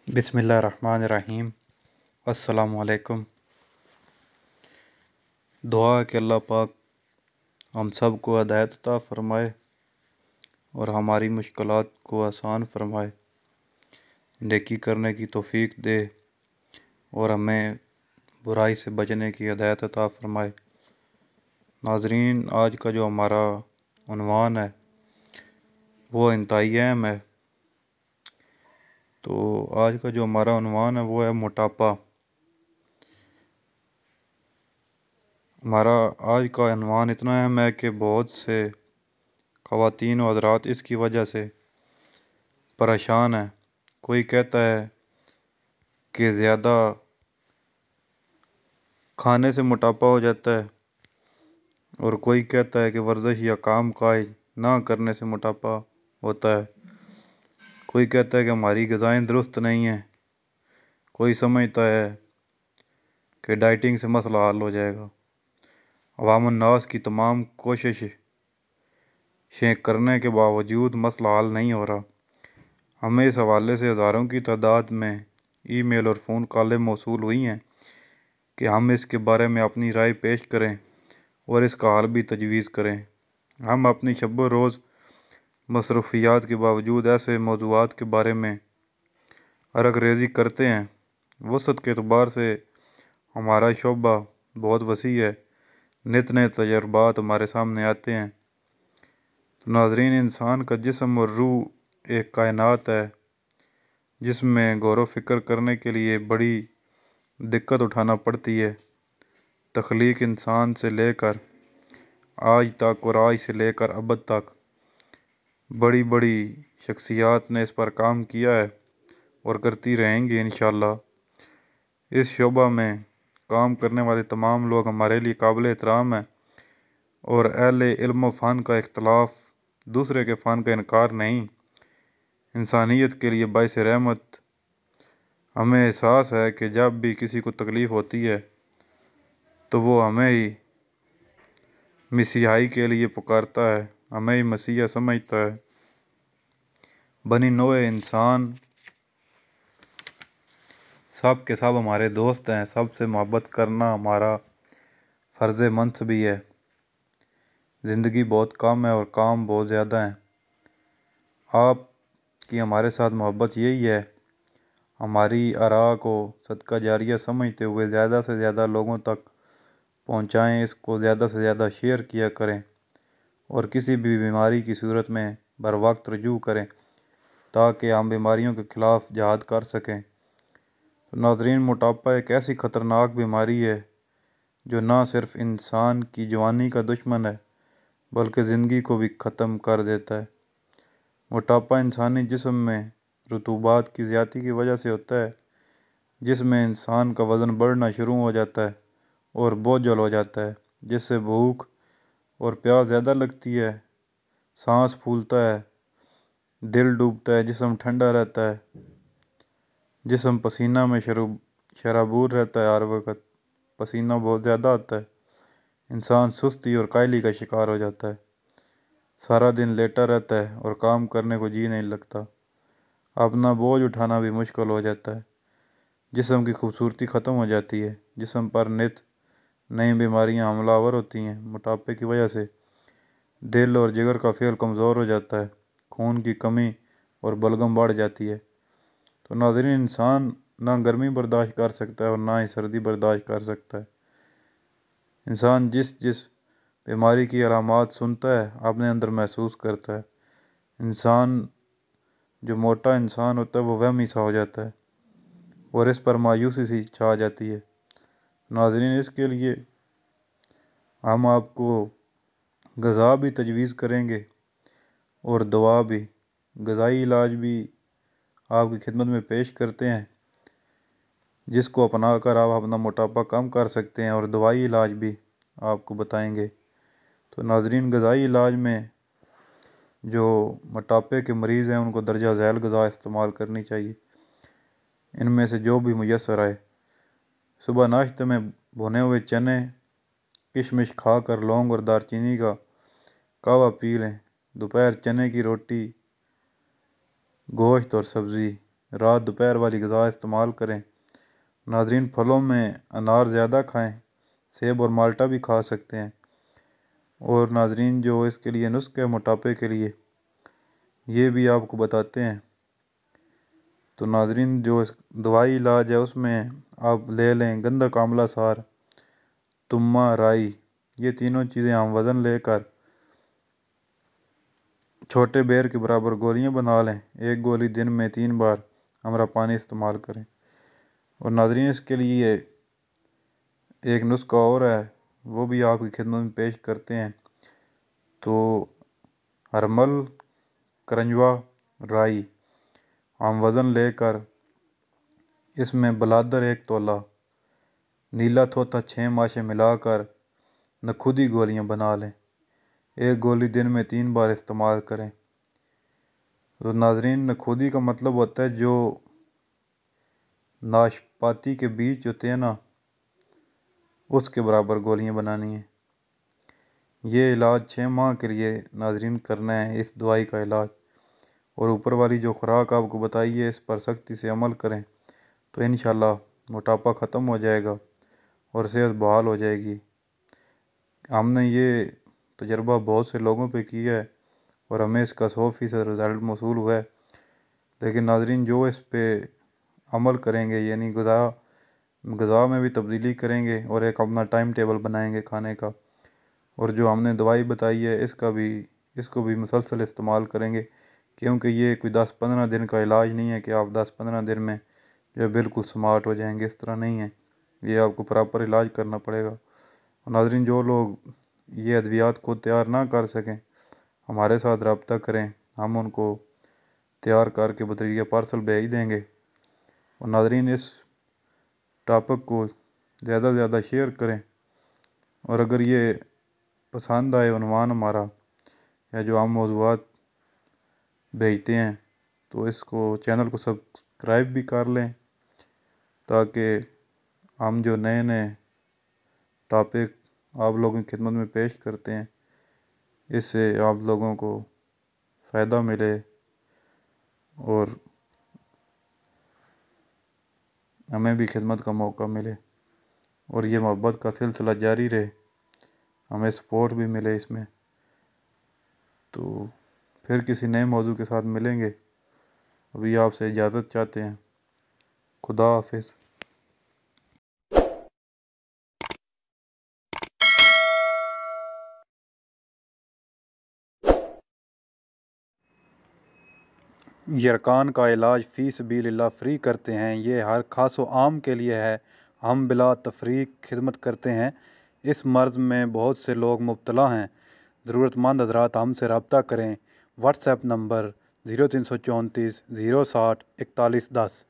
بسم اللہ الرحمن الرحیم۔ السلام علیکم۔ دعا کہ اللہ پاک ہم سب کو ہدایت عطا فرمائے اور ہماری مشکلات کو آسان فرمائے، نیکی کرنے کی توفیق دے اور ہمیں برائی سے بچنے کی ہدایت عطا فرمائے۔ ناظرین، آج کا جو ہمارا عنوان ہے وہ انتہائی اہم ہے۔ تو آج کا جو ہمارا عنوان ہے وہ ہے موٹاپا۔ ہمارا آج کا عنوان اتنا اہم ہے کہ بہت سے خواتین و حضرات اس کی وجہ سے پریشان ہیں۔ کوئی کہتا ہے کہ زیادہ کھانے سے موٹاپا ہو جاتا ہے، اور کوئی کہتا ہے کہ ورزش یا کام کاج نہ کرنے سے موٹاپا ہوتا ہے۔ کوئی کہتا ہے کہ ہماری غذائیں درست نہیں ہیں۔ کوئی سمجھتا ہے کہ ڈائٹنگ سے مسئلہ حل ہو جائے گا۔ عوام الناس کی تمام کوششیں کرنے کے باوجود مسئلہ حل نہیں ہو رہا۔ ہمیں اس حوالے سے ہزاروں کی تعداد میں ای میل اور فون کالیں موصول ہوئی ہیں کہ ہم اس کے بارے میں اپنی رائے پیش کریں اور اس کا حل بھی تجویز کریں۔ ہم اپنی شب و روز مصروفیات کے باوجود ایسے موضوعات کے بارے میں عرق ریزی کرتے ہیں۔ وسعت کے اعتبار سے ہمارا شعبہ بہت وسیع ہے، نت نئے تجربات ہمارے سامنے آتے ہیں۔ تو ناظرین، انسان کا جسم اور روح ایک کائنات ہے جس میں غور و فکر کرنے کے لیے بڑی دقت اٹھانا پڑتی ہے۔ تخلیق انسان سے لے کر آج تک اور آج سے لے کر ابد تک بڑی بڑی شخصیات نے اس پر کام کیا ہے اور کرتی رہیں گی انشاءاللہ۔ اس شعبہ میں کام کرنے والے تمام لوگ ہمارے لیے قابل احترام ہیں، اور اہل علم و فن کا اختلاف دوسرے کے فن کا انکار نہیں، انسانیت کے لیے باعث رحمت۔ ہمیں احساس ہے کہ جب بھی کسی کو تکلیف ہوتی ہے تو وہ ہمیں ہی مسیحائی کے لیے پکارتا ہے، ہمیں ہی مسیحا سمجھتا ہے۔ بنی نوع انسان سب کے سب ہمارے دوست ہیں، سب سے محبت کرنا ہمارا فرض منصبی ہے۔ زندگی بہت کم ہے اور کام بہت زیادہ ہیں۔ آپ کی ہمارے ساتھ محبت یہی ہے، ہماری آراء کو صدقہ جاریہ سمجھتے ہوئے زیادہ سے زیادہ لوگوں تک پہنچائیں، اس کو زیادہ سے زیادہ شیئر کیا کریں اور کسی بھی بیماری کی صورت میں بر وقت رجوع کریں تاکہ ہم بیماریوں کے خلاف جہاد کر سکیں۔ تو ناظرین، موٹاپا ایک ایسی خطرناک بیماری ہے جو نہ صرف انسان کی جوانی کا دشمن ہے بلکہ زندگی کو بھی ختم کر دیتا ہے۔ موٹاپا انسانی جسم میں رطوبات کی زیادتی کی وجہ سے ہوتا ہے، جس میں انسان کا وزن بڑھنا شروع ہو جاتا ہے اور بوجھل ہو جاتا ہے، جس سے بھوک اور پیاس زیادہ لگتی ہے، سانس پھولتا ہے، دل ڈوبتا ہے، جسم ٹھنڈا رہتا ہے، جسم پسینہ میں شرابور رہتا ہے، ہر وقت پسینہ بہت زیادہ آتا ہے، انسان سستی اور کائلی کا شکار ہو جاتا ہے، سارا دن لیٹا رہتا ہے اور کام کرنے کو جی نہیں لگتا، اپنا بوجھ اٹھانا بھی مشکل ہو جاتا ہے، جسم کی خوبصورتی ختم ہو جاتی ہے، جسم پر نت نئی بیماریاں حملہ آور ہوتی ہیں۔ موٹاپے کی وجہ سے دل اور جگر کا فعل کمزور ہو جاتا ہے، خون کی کمی اور بلغم بڑھ جاتی ہے۔ تو ناظرین، انسان نہ گرمی برداشت کر سکتا ہے اور نہ ہی سردی برداشت کر سکتا ہے۔ انسان جس بیماری کی علامات سنتا ہے اپنے اندر محسوس کرتا ہے۔ انسان جو موٹا انسان ہوتا ہے وہ وہمی سا ہو جاتا ہے اور اس پر مایوسی سی چھا جاتی ہے۔ ناظرین، اس کے لیے ہم آپ کو غذا بھی تجویز کریں گے اور دوا بھی، غذائی علاج بھی آپ کی خدمت میں پیش کرتے ہیں جس کو اپنا کر آپ اپنا موٹاپا کم کر سکتے ہیں، اور دوائی علاج بھی آپ کو بتائیں گے۔ تو ناظرین، غذائی علاج میں جو موٹاپے کے مریض ہیں ان کو درجہ ذیل غذا استعمال کرنی چاہیے، ان میں سے جو بھی میسر آئے۔ صبح ناشتے میں بھنے ہوئے چنے، کشمش کھا کر لونگ اور دار چینی کا قہوہ پی لیں۔ دوپہر چنے کی روٹی، گوشت اور سبزی رات دوپہر والی غذا استعمال کریں۔ ناظرین، پھلوں میں انار زیادہ کھائیں، سیب اور مالٹا بھی کھا سکتے ہیں۔ اور ناظرین، جو اس کے لیے نسخے موٹاپے کے لیے یہ بھی آپ کو بتاتے ہیں۔ تو ناظرین، جو دوائی علاج ہے اس میں آپ لے لیں گندھک آملہ سار، تما، رائی، یہ تینوں چیزیں ہم وزن لے کر چھوٹے بیر کے برابر گولیاں بنا لیں۔ ایک گولی دن میں 3 بار ہمرا پانی استعمال کریں۔ اور ناظرین، اس کے لیے ایک نسخہ اور ہے، وہ بھی آپ کی خدمت میں پیش کرتے ہیں۔ تو ہرمل، کرنجوا، رائی ہم وزن لے کر اس میں بلادر 1 تولہ، نیلا تھوتھا 6 ماشے ملا کر نخودی گولیاں بنا لیں۔ ایک گولی دن میں 3 بار استعمال کریں۔ تو ناظرین، نخودی کا مطلب ہوتا ہے جو ناشپاتی کے بیج ہوتے ہیں نا، اس کے برابر گولیاں بنانی ہیں۔ یہ علاج 6 ماہ کے لیے ناظرین کرنا ہے، اس دوائی کا علاج۔ اور اوپر والی جو خوراک آپ کو بتائی ہے اس پر سختی سے عمل کریں تو انشاءاللہ موٹاپا ختم ہو جائے گا اور صحت بحال ہو جائے گی۔ ہم نے یہ تجربہ بہت سے لوگوں پہ کیا ہے اور ہمیں اس کا 100% رزلٹ موصول ہوا ہے۔ لیکن ناظرین، جو اس پہ عمل کریں گے، یعنی غذا میں بھی تبدیلی کریں گے اور ایک اپنا ٹائم ٹیبل بنائیں گے کھانے کا، اور جو ہم نے دوائی بتائی ہے اس کو بھی مسلسل استعمال کریں گے، کیونکہ یہ کوئی 10-15 دن کا علاج نہیں ہے کہ آپ 10-15 دن میں جو ہے بالکل سمارٹ ہو جائیں گے۔ اس طرح نہیں ہے، یہ آپ کو پراپر علاج کرنا پڑے گا۔ اور ناظرین، جو لوگ یہ ادویات کو تیار نہ کر سکیں ہمارے ساتھ رابطہ کریں، ہم ان کو تیار کر کے بطریقہ پارسل بھیج دیں گے۔ اور ناظرین، اس ٹاپک کو زیادہ سے زیادہ شیئر کریں، اور اگر یہ پسند آئے عنوان ہمارا یا جو ہم موضوعات بھیجتے ہیں تو اس کو چینل کو سبسکرائب بھی کر لیں، تاکہ ہم جو نئے نئے ٹاپک آپ لوگوں کی خدمت میں پیش کرتے ہیں اس سے آپ لوگوں کو فائدہ ملے اور ہمیں بھی خدمت کا موقع ملے، اور یہ محبت کا سلسلہ جاری رہے، ہمیں سپورٹ بھی ملے اس میں۔ تو پھر کسی نئے موضوع کے ساتھ ملیں گے، ابھی آپ سے اجازت چاہتے ہیں۔ خدا حافظ۔ یرکان کا علاج فی سبیل اللہ فری کرتے ہیں، یہ ہر خاص و عام کے لیے ہے۔ ہم بلا تفریق خدمت کرتے ہیں۔ اس مرض میں بہت سے لوگ مبتلا ہیں۔ ضرورت مند حضرات ہم سے رابطہ کریں۔ What's app number 0334 060 4110۔